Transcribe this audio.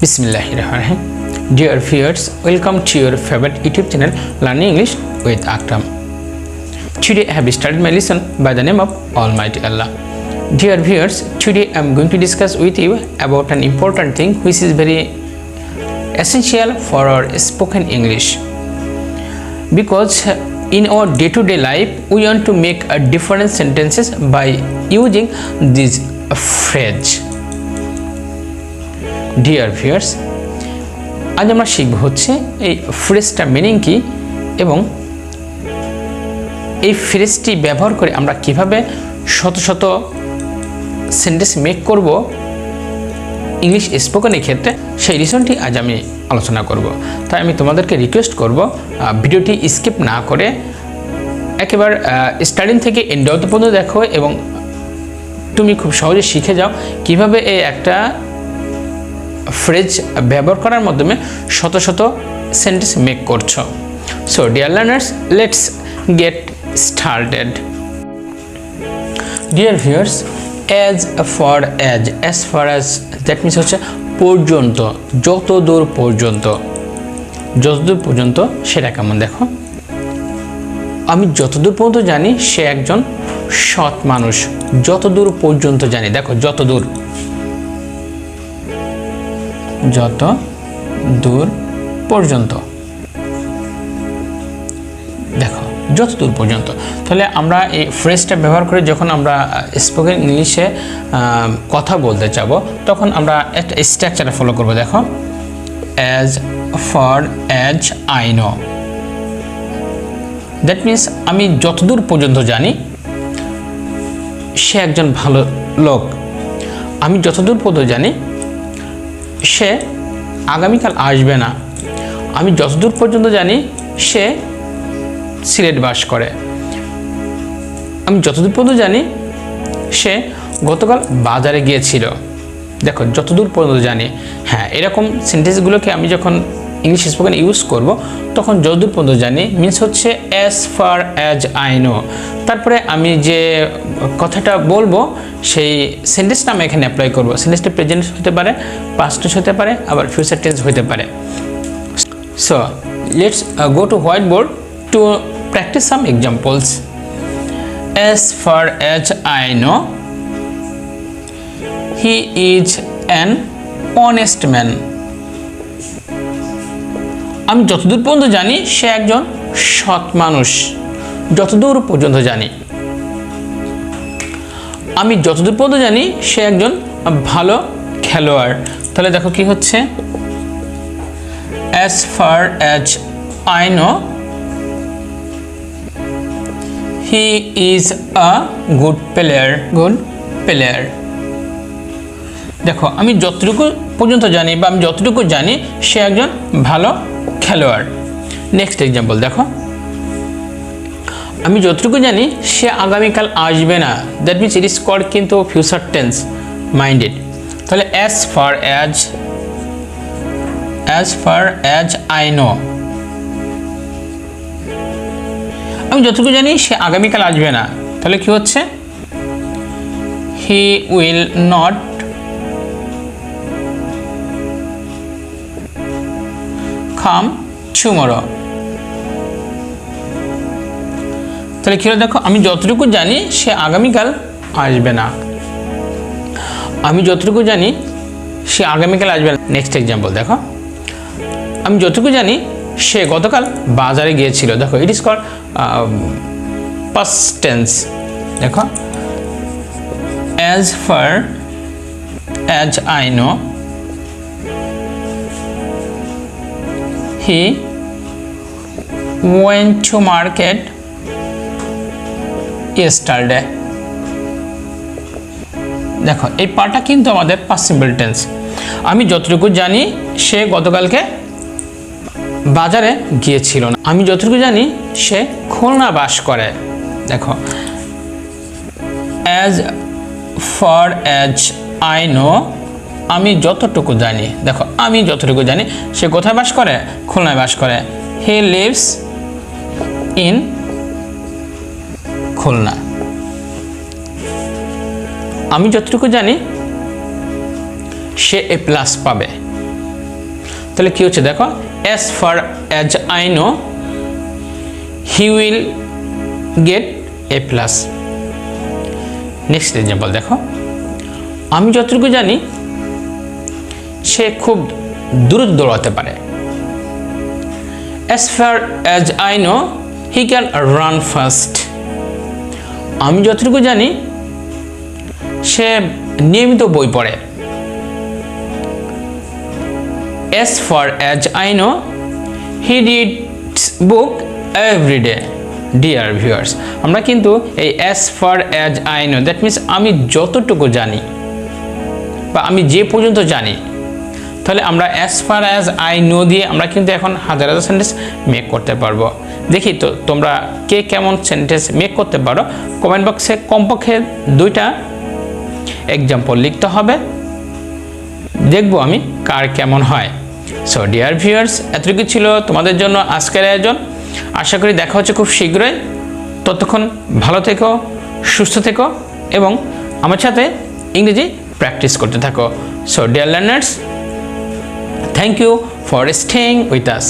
Bismillahirrahmanirrahim. Dear viewers, welcome to your favorite YouTube channel Learning English with Akram. Today I have started my lesson by the name of Almighty Allah. Dear viewers, today I am going to discuss with you about an important thing which is very essential for our spoken English. Because in our day-to-day life, we want to make a different sentences by using this phrase. Dear viewers, আজ আমরা শিখব হচ্ছে এই ফ্রেজটার meaning কি এবং এই ফ্রেজটি ব্যবহার করে আমরা কিভাবে শত শত সেন্টেন্স মেক করব ইংলিশ স্পোকেনের ক্ষেত্রে সেই রিজনটি আজ আমি আলোচনা করব। তাই আমি তোমাদেরকে রিকোয়েস্ট করব ভিডিওটি স্কিপ না করে একেবারে স্টার্টিং থেকে এন্ড পর্যন্ত দেখো এবং তুমি খুব সহজে শিখে যাও কিভাবে এই একটা ফ্রেজ ব্যবহার করার মাধ্যমে শত শত সেন্টেন্স মেক করছো। So dear learners, let's get started. Dear viewers, as far as that means হচ্ছে পর্যন্ত, যতদূর পর্যন্ত, যতদূর পর্যন্ত সেটা কেমন দেখো। আমি যতদূর পর্যন্ত জানি সে একজন সৎ মানুষ। যতদূর পর্যন্ত জানি, দেখো যতদূর, যত দূর পর্যন্ত, দেখো যতদূর পর্যন্ত। তাহলে আমরা এই ফ্রেজটা ব্যবহার করে যখন আমরা স্পোকেন ইংলিশে কথা বলতে চাবো তখন আমরা একটা স্ট্রাকচার ফলো করব। দেখো, as far as I know, that means আমি যতদূর পর্যন্ত জানি সে একজন ভালো লোক। আমি যতদূর পর্যন্ত জানি সে আগামীকাল আসবে না। আমি যতদূর পর্যন্ত জানি সে সিলেট বাস করে। আমি যতদূর পর্যন্ত জানি সে গতকাল বাজারে গিয়েছিল। দেখো যতদূর পর্যন্ত জানি। হ্যাঁ, এরকম সেন্টেন্সগুলোকে আমি যখন ইংলিশ স্পোকেন ইউজ করব তখন যতদূর পর্যন্ত জানি মিনস হচ্ছে as far as I know। তারপরে আমি যে কথাটা বলবো সেই সেন্টেন্সটা আমি এখানে অ্যাপ্লাই করব। সেন্টেন্সটা প্রেজেন্ট হতে পারে, পাস্ট টেন্স হতে পারে, আবার ফিউচার টেন্স হতে পারে। So let's go to white board to practice some examples. As far as I know, he is an honest man. আমি যতদূর পর্যন্ত জানি সে একজন সৎ মানুষ। যতদূর পর্যন্ত জানি। আমি যতদূর পর্যন্ত জানি সে একজন ভালো খেলোয়াড়। তাহলে দেখো কি হচ্ছে, as far as I know, he is a good player. দেখো আমি যতটুকু পর্যন্ত জানি বা আমি যতটুকু জানি সে একজন ভালো খেলোয়াড়। নেক্সট এক্সাম্পল দেখো, আমি যতটুকু জানি সে আগামীকাল আসবে না। That means it is called কিন্তু ফিউচার টেন্স মাইন্ডেড। তাহলে as far as I know, আমি যতটুকু জানি সে আগামীকাল আসবে না। তাহলে কি হচ্ছে, he will not come tomorrow। তাহলে কি হলো দেখো, আমি যতটুকু জানি সে আগামীকাল আসবে না। আমি যতটুকু জানি সে আগামীকাল আসবে না। নেক্সট এক্সাম্পল দেখো, আমি যতটুকু জানি সে গতকাল বাজারে গিয়েছিল। দেখো it is called past tense. দেখো as far as I know, he went to market yesterday। দেখো এই পার্টটা কিন্তু আমাদের পাস্ট সিম্পল টেন্স। আমি যতটুকু জানি সে গতকালকে বাজারে গিয়েছিল না। আমি যতটুকু জানি সে খুলনা বাস করে। দেখো as far as I know, আমি যতটুকু জানি। দেখো আমি যতটুকু জানি সে কোথায় বাস করে, খুলনায় বাস করে। he lives in Khulna. আমি যতটুকু জানি সে A+ পাবে। তাহলে কি হচ্ছে দেখো, as far as I know he will get a plus। Next example দেখো, আমি যতটুকু জানি সে খুব দ্রুত দৌড়াতে পারে। as far as I know he can run fast। আমি যতটুকু জানি সে নিয়মিত বই পড়ে। as far as I know he reads book every day। Dear viewers, আমরা কিন্তু এই as far as I know that means আমি যতটুকু জানি বা আমি যে পর্যন্ত জানি, তাহলে আমরা as far as I know দিয়ে আমরা কিন্তু এখন হাজার হাজার সেন্টেন্স মেক করতে পারবো। দেখি তো তোমরা কে কেমন সেন্টেন্স মেক করতে পারো, কমেন্ট বক্সে কমপক্ষে 2টা এক্সাম্পল লিখতে হবে, দেখবো আমি কার কেমন হয়। সো ডিয়ার ভিউয়ার্স, এতটুকু ছিল তোমাদের জন্য আজকের আয়োজন। আশা করি দেখা হচ্ছে খুব শীঘ্রই। ততক্ষণ ভালো থেকো, সুস্থ থেকো এবং আমার সাথে ইংরেজি প্র্যাকটিস করতে থাকো। So dear learners, thank you for staying with us.